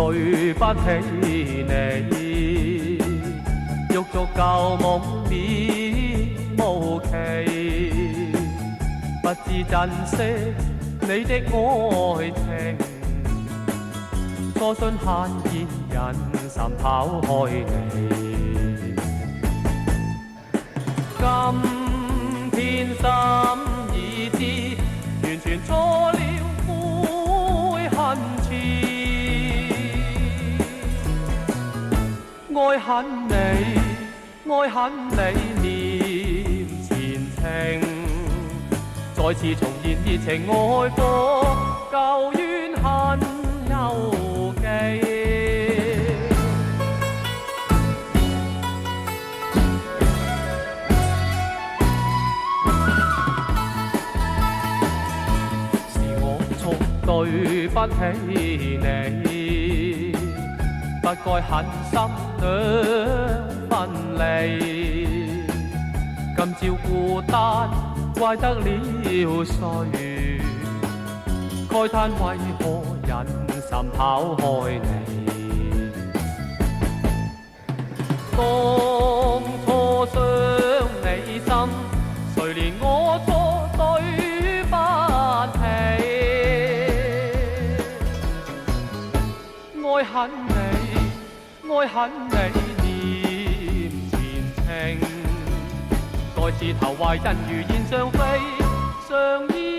對不起你，欲逐舊夢勉無期，不知珍惜你的愛情，初信閒言人心拋開你。今天心已知，完全錯了悔恨遲，愛恨你，愛恨你念前情，再次重現熱情愛火，舊怨恨猶記。對不起你，不該狠心兩分離。今朝孤單怪得了誰？慨嘆為何人心拋開你？當初傷你心，誰憐我錯對不起？愛恨你，愛恨你念前情，再次投懷人如燕雙飛，常意。